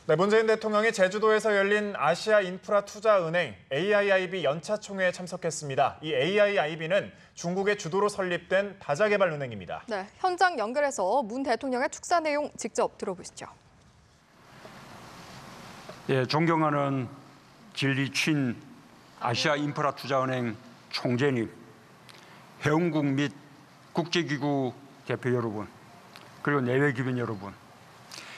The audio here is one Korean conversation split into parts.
네, 문재인 대통령이 제주도에서 열린 아시아 인프라 투자은행 AIIB 연차 총회에 참석했습니다. 이 AIIB는 중국의 주도로 설립된 다자개발은행입니다. 네, 현장 연결해서 문 대통령의 축사 내용 직접 들어보시죠. 예, 존경하는 진리친 아시아 인프라 투자은행 총재님, 회원국 및 국제기구 대표 여러분, 그리고 내외 기관 여러분,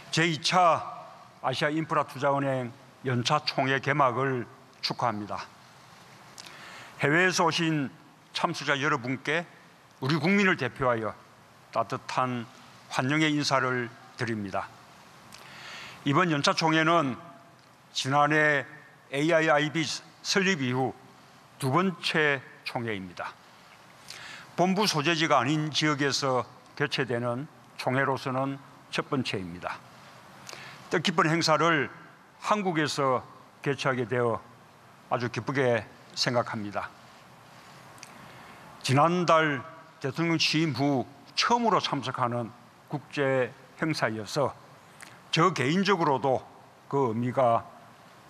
제2차 아시아 인프라 투자은행 연차 총회 개막을 축하합니다. 해외에서 오신 참석자 여러분께 우리 국민을 대표하여 따뜻한 환영의 인사를 드립니다. 이번 연차 총회는 지난해 AIIB 설립 이후 두 번째 총회입니다. 본부 소재지가 아닌 지역에서 개최되는 총회로서는 첫 번째입니다. 뜻깊은 행사를 한국에서 개최하게 되어 아주 기쁘게 생각합니다. 지난달 대통령 취임 후 처음으로 참석하는 국제 행사여서 저 개인적으로도 그 의미가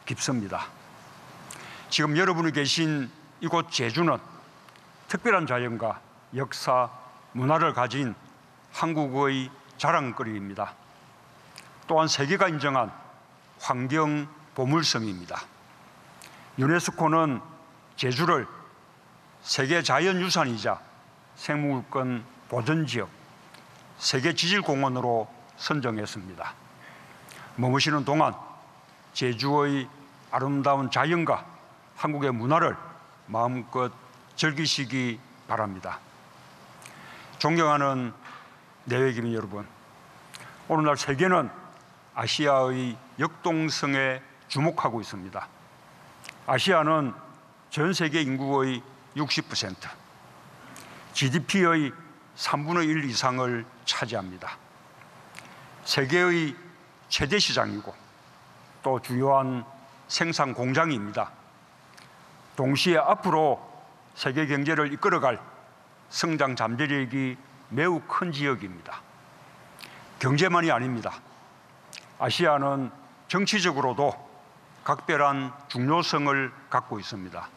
깊습니다. 지금 여러분이 계신 이곳 제주는 특별한 자연과 역사, 문화를 가진 한국의 자랑거리입니다. 또한 세계가 인정한 환경 보물섬입니다. 유네스코는 제주를 세계 자연유산이자 생물권 보전지역, 세계지질공원으로 선정했습니다. 머무시는 동안 제주의 아름다운 자연과 한국의 문화를 마음껏 즐기시기 바랍니다. 존경하는 내외기민 여러분, 오늘날 세계는 아시아의 역동성에 주목하고 있습니다. 아시아는 전 세계 인구의 60%, GDP의 3분의 1 이상을 차지합니다. 세계의 최대 시장이고 또 주요한 생산 공장입니다. 동시에 앞으로 세계 경제를 이끌어갈 성장 잠재력이 매우 큰 지역입니다. 경제만이 아닙니다. 아시아는 정치적으로도 각별한 중요성을 갖고 있습니다.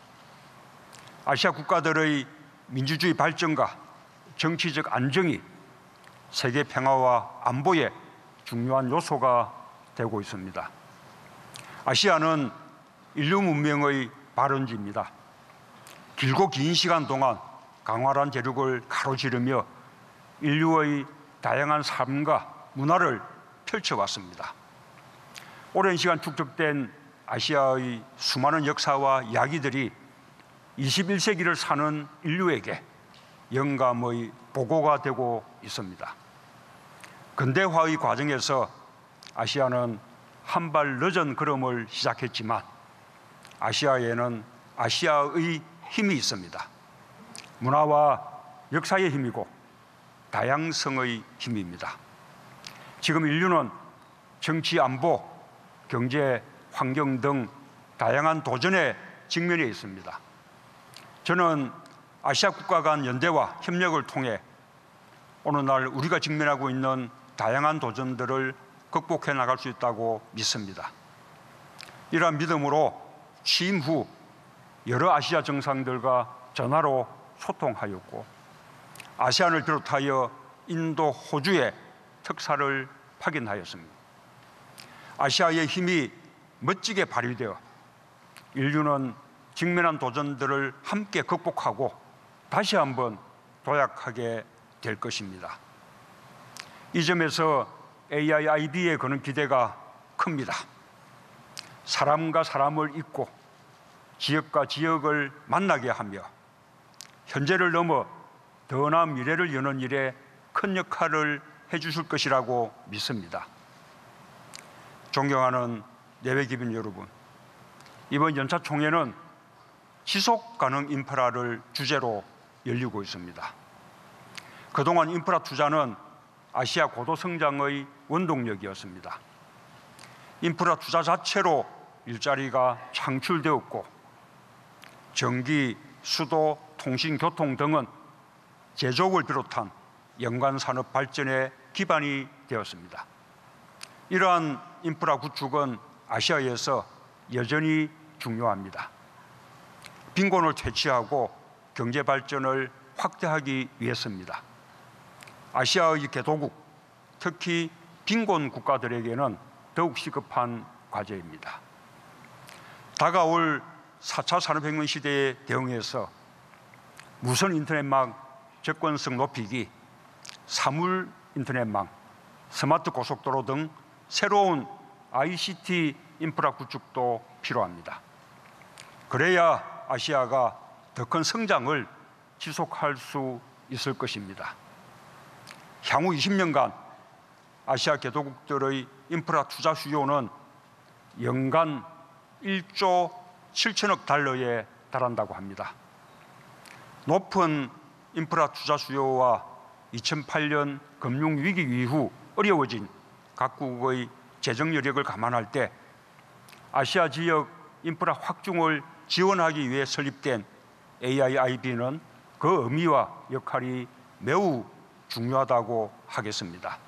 아시아 국가들의 민주주의 발전과 정치적 안정이 세계 평화와 안보의 중요한 요소가 되고 있습니다. 아시아는 인류 문명의 발원지입니다. 길고 긴 시간 동안 강활한 대륙을 가로지르며 인류의 다양한 삶과 문화를 펼쳐왔습니다. 오랜 시간 축적된 아시아의 수많은 역사와 이야기들이 21세기를 사는 인류에게 영감의 보고가 되고 있습니다. 근대화의 과정에서 아시아는 한 발 늦은 걸음을 시작했지만 아시아에는 아시아의 힘이 있습니다. 문화와 역사의 힘이고 다양성의 힘입니다. 지금 인류는 정치, 안보, 경제, 환경 등 다양한 도전에 직면해 있습니다. 저는 아시아 국가 간 연대와 협력을 통해 오늘날 우리가 직면하고 있는 다양한 도전들을 극복해 나갈 수 있다고 믿습니다. 이러한 믿음으로 취임 후 여러 아시아 정상들과 전화로 소통하였고 아세안을 비롯하여 인도, 호주의 특사를 파견하였습니다. 아시아의 힘이 멋지게 발휘되어 인류는 직면한 도전들을 함께 극복하고 다시 한번 도약하게 될 것입니다. 이 점에서 AIIB에 거는 기대가 큽니다. 사람과 사람을 잇고 지역과 지역을 만나게 하며 현재를 넘어 더 나은 미래를 여는 일에 큰 역할을 해주실 것이라고 믿습니다. 존경하는 내외기민 여러분, 이번 연차 총회는 지속가능 인프라를 주제로 열리고 있습니다. 그동안 인프라 투자는 아시아 고도 성장의 원동력이었습니다. 인프라 투자 자체로 일자리가 창출되었고 전기, 수도, 통신, 교통 등은 제조업을 비롯한 연관 산업 발전의 기반이 되었습니다. 이러한 인프라 구축은 아시아에서 여전히 중요합니다. 빈곤을 퇴치하고 경제 발전을 확대하기 위해서입니다. 아시아의 개도국, 특히 빈곤 국가들에게는 더욱 시급한 과제입니다. 다가올 4차 산업혁명 시대에 대응해서 무선 인터넷망 접근성 높이기, 사물 인터넷망, 스마트 고속도로 등 새로운 ICT 인프라 구축도 필요합니다. 그래야 아시아가 더 큰 성장을 지속할 수 있을 것입니다. 향후 20년간 아시아 개도국들의 인프라 투자 수요는 연간 1조 7천억 달러에 달한다고 합니다. 높은 인프라 투자 수요와 2008년 금융위기 이후 어려워진 각국의 재정 여력을 감안할 때 아시아 지역 인프라 확충을 지원하기 위해 설립된 AIIB는 그 의미와 역할이 매우 중요하다고 하겠습니다.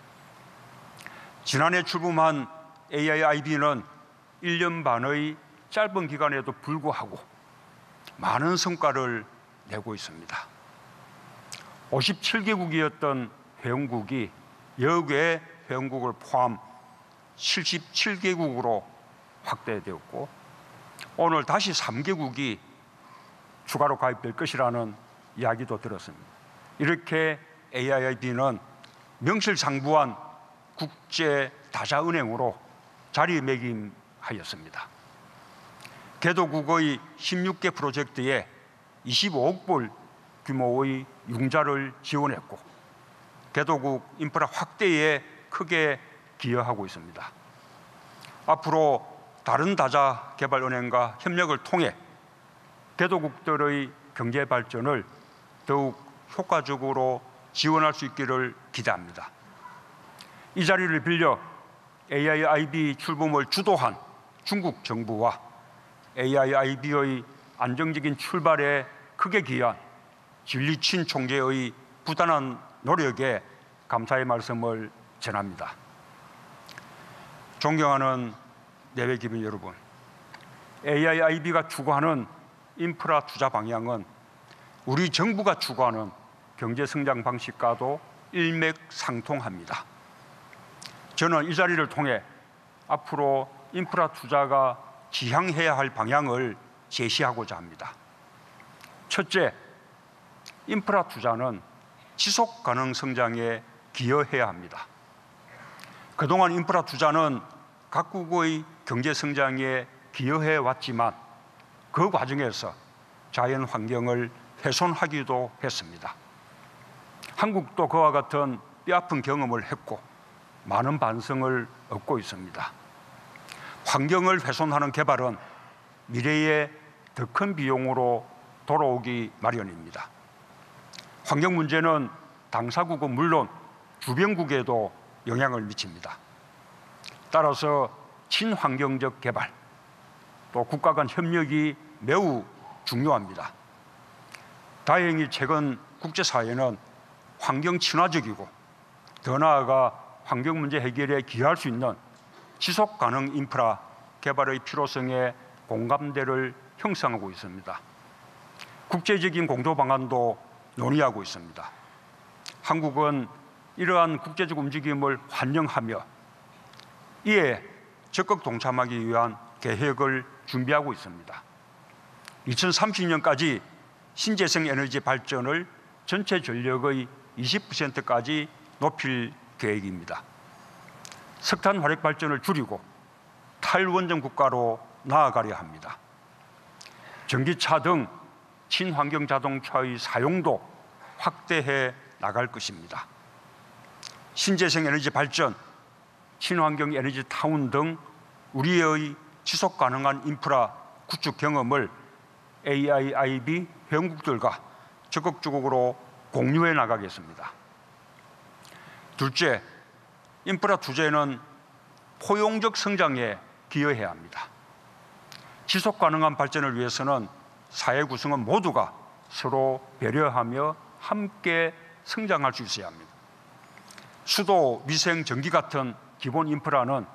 지난해 출범한 AIIB는 1년 반의 짧은 기간에도 불구하고 많은 성과를 내고 있습니다. 57개국이었던 회원국이 여외 회원국을 포함 77개국으로 확대되었고 오늘 다시 3개국이 추가로 가입될 것이라는 이야기도 들었습니다. 이렇게 AIIB는 명실상부한 국제 다자은행으로 자리매김하였습니다. 개도국의 16개 프로젝트에 25억 불 규모의 융자를 지원했고 개도국 인프라 확대에 크게 기여하고 있습니다. 앞으로 다른 다자개발은행과 협력을 통해 개도국들의 경제 발전을 더욱 효과적으로 지원할 수 있기를 기대합니다. 이 자리를 빌려 AIIB 출범을 주도한 중국 정부와 AIIB의 안정적인 출발에 크게 기여한 진리친 총재의 부단한 노력에 감사의 말씀을 전합니다. 존경하는 내외 기빈 여러분, AIIB가 추구하는 인프라 투자 방향은 우리 정부가 추구하는 경제 성장 방식과도 일맥상통합니다. 저는 이 자리를 통해 앞으로 인프라 투자가 지향해야 할 방향을 제시하고자 합니다. 첫째, 인프라 투자는 지속 가능 성장에 기여해야 합니다. 그동안 인프라 투자는 각국의 경제 성장에 기여해 왔지만 그 과정에서 자연 환경을 훼손하기도 했습니다. 한국도 그와 같은 뼈아픈 경험을 했고 많은 반성을 얻고 있습니다. 환경을 훼손하는 개발은 미래에 더 큰 비용으로 돌아오기 마련입니다. 환경 문제는 당사국은 물론 주변국에도 영향을 미칩니다. 따라서 친환경적 개발, 또 국가 간 협력이 매우 중요합니다. 다행히 최근 국제사회는 환경 친화적이고 더 나아가 환경 문제 해결에 기여할 수 있는 지속 가능 인프라 개발의 필요성에 공감대를 형성하고 있습니다. 국제적인 공조 방안도 논의하고 있습니다. 한국은 이러한 국제적 움직임을 환영하며 이에 적극 동참하기 위한 계획을 준비하고 있습니다. 2030년까지 신재생 에너지 발전을 전체 전력의 20%까지 높일 계획입니다. 석탄 화력 발전을 줄이고 탈원전 국가로 나아가려 합니다. 전기차 등 친환경 자동차의 사용도 확대해 나갈 것입니다. 신재생 에너지 발전, 친환경 에너지 타운 등 우리의 지속 가능한 인프라 구축 경험을 AIIB 회원국들과 적극적으로 공유해 나가겠습니다. 둘째, 인프라 투자에는 포용적 성장에 기여해야 합니다. 지속 가능한 발전을 위해서는 사회 구성원 모두가 서로 배려하며 함께 성장할 수 있어야 합니다. 수도, 위생, 전기 같은 기본 인프라는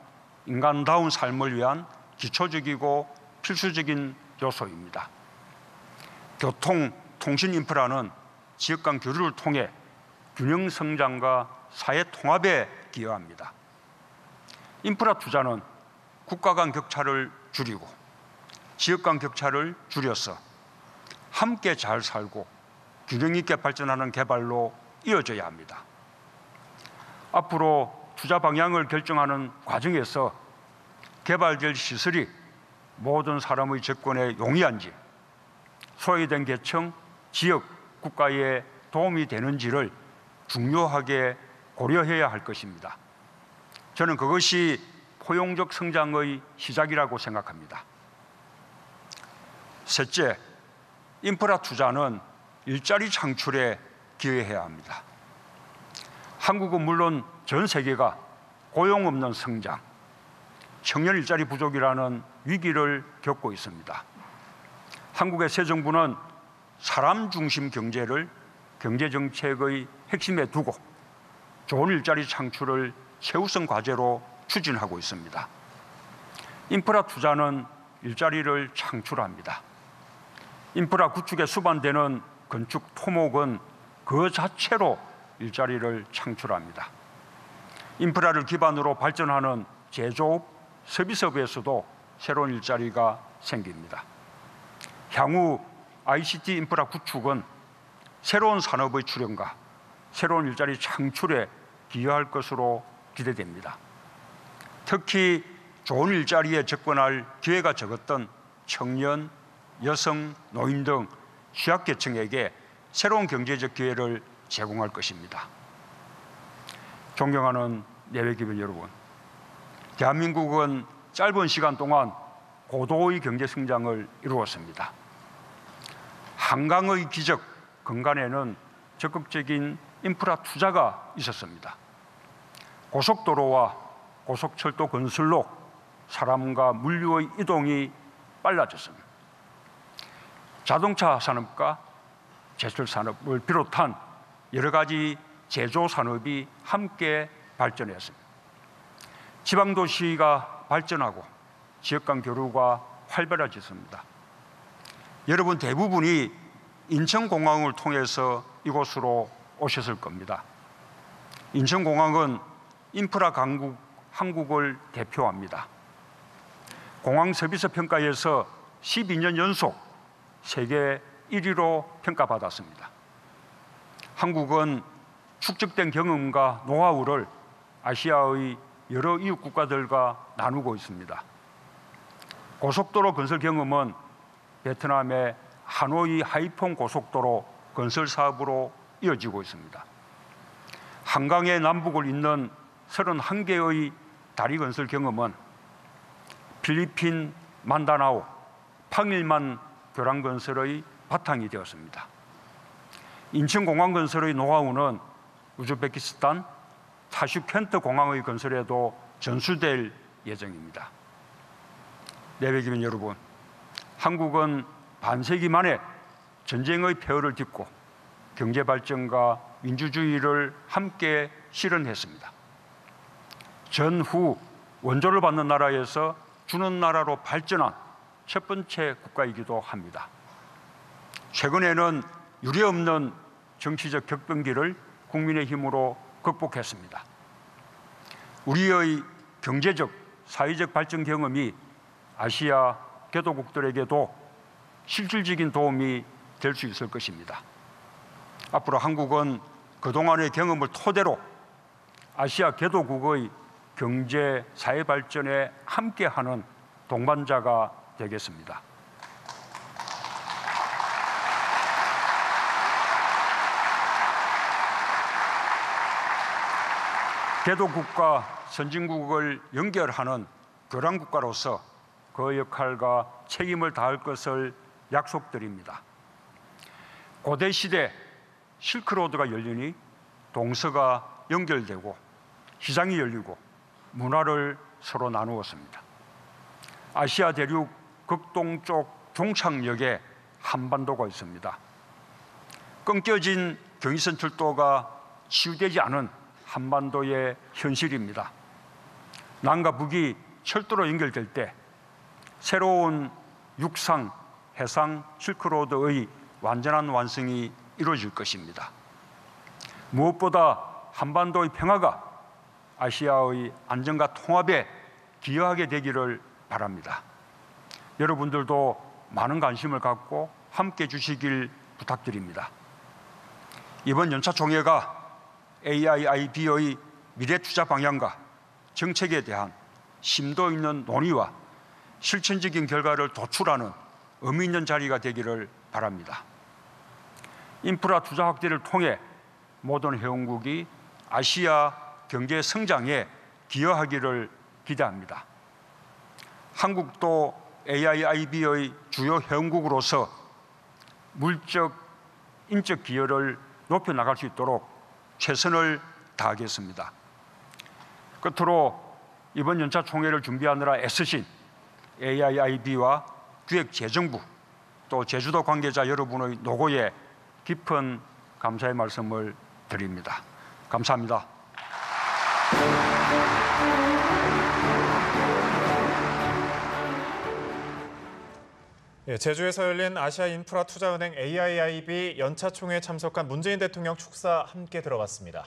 인간다운 삶을 위한 기초적이고 필수적인 요소입니다. 교통, 통신 인프라는 지역 간 교류를 통해 균형 성장과 사회 통합에 기여합니다. 인프라 투자는 국가 간 격차를 줄이고 지역 간 격차를 줄여서 함께 잘 살고 균형 있게 발전하는 개발로 이어져야 합니다. 앞으로 투자 방향을 결정하는 과정에서 개발될 시설이 모든 사람의 접근에 용이한지, 소외된 계층, 지역, 국가에 도움이 되는지를 중요하게 고려해야 할 것입니다. 저는 그것이 포용적 성장의 시작이라고 생각합니다. 셋째, 인프라 투자는 일자리 창출에 기여해야 합니다. 한국은 물론 전 세계가 고용 없는 성장, 청년 일자리 부족이라는 위기를 겪고 있습니다. 한국의 새 정부는 사람 중심 경제를 경제정책의 핵심에 두고 좋은 일자리 창출을 최우선 과제로 추진하고 있습니다. 인프라 투자는 일자리를 창출합니다. 인프라 구축에 수반되는 건축 토목은 그 자체로 일자리를 창출합니다. 인프라를 기반으로 발전하는 제조업, 서비스업에서도 새로운 일자리가 생깁니다. 향후 ICT 인프라 구축은 새로운 산업의 출현과 새로운 일자리 창출에 기여할 것으로 기대됩니다. 특히 좋은 일자리에 접근할 기회가 적었던 청년, 여성, 노인 등 취약계층에게 새로운 경제적 기회를 제공할 것입니다. 존경하는 내외기관 여러분, 대한민국은 짧은 시간 동안 고도의 경제 성장을 이루었습니다. 한강의 기적 근간에는 적극적인 인프라 투자가 있었습니다. 고속도로와 고속철도 건설로 사람과 물류의 이동이 빨라졌습니다. 자동차 산업과 제철 산업을 비롯한 여러 가지 제조 산업이 함께 발전했습니다. 지방 도시가 발전하고 지역 간 교류가 활발해졌습니다. 여러분 대부분이 인천공항을 통해서 이곳으로 오셨을 겁니다. 인천공항은 인프라 강국 한국을 대표합니다. 공항 서비스 평가에서 12년 연속 세계 1위로 평가받았습니다. 한국은 축적된 경험과 노하우를 아시아의 여러 이웃 국가들과 나누고 있습니다. 고속도로 건설 경험은 베트남의 하노이 하이퐁 고속도로 건설 사업으로 이어지고 있습니다. 한강의 남북을 잇는 31개의 다리 건설 경험은 필리핀 만다나오, 팡일만 교량 건설의 바탕이 되었습니다. 인천공항 건설의 노하우는 우즈베키스탄 타슈켄트 공항의 건설에도 전수될 예정입니다. 내외기관 여러분, 한국은 반세기 만에 전쟁의 폐허를 딛고 경제 발전과 민주주의를 함께 실현했습니다. 전후 원조를 받는 나라에서 주는 나라로 발전한 첫 번째 국가이기도 합니다. 최근에는 유례없는 정치적 격변기를 국민의 힘으로 극복했습니다. 우리의 경제적, 사회적 발전 경험이 아시아 개도국들에게도 실질적인 도움이 될 수 있을 것입니다. 앞으로 한국은 그동안의 경험을 토대로 아시아 개도국의 경제, 사회 발전에 함께하는 동반자가 되겠습니다. 개도국과 선진국을 연결하는 교량국가로서 그 역할과 책임을 다할 것을 약속드립니다. 고대 시대 실크로드가 열리니 동서가 연결되고 시장이 열리고 문화를 서로 나누었습니다. 아시아 대륙 극동쪽 종착역에 한반도가 있습니다. 끊겨진 경의선 철도가 치유되지 않은 한반도의 현실입니다. 남과 북이 철도로 연결될 때 새로운 육상, 해상 실크로드의 완전한 완성이 이루어질 것입니다. 무엇보다 한반도의 평화가 아시아의 안정과 통합에 기여하게 되기를 바랍니다. 여러분들도 많은 관심을 갖고 함께 주시길 부탁드립니다. 이번 연차 총회가 AIIB의 미래 투자 방향과 정책에 대한 심도 있는 논의와 실천적인 결과를 도출하는 의미 있는 자리가 되기를 바랍니다. 인프라 투자 확대를 통해 모든 회원국이 아시아 경제 성장에 기여하기를 기대합니다. 한국도 AIIB의 주요 회원국으로서 물적, 인적 기여를 높여 나갈 수 있도록 최선을 다하겠습니다. 끝으로 이번 연차 총회를 준비하느라 애쓰신 AIIB와 기획재정부 또 제주도 관계자 여러분의 노고에 깊은 감사의 말씀을 드립니다. 감사합니다. 제주에서 열린 아시아 인프라 투자은행 AIIB 연차 총회에 참석한 문재인 대통령 축사 함께 들어봤습니다.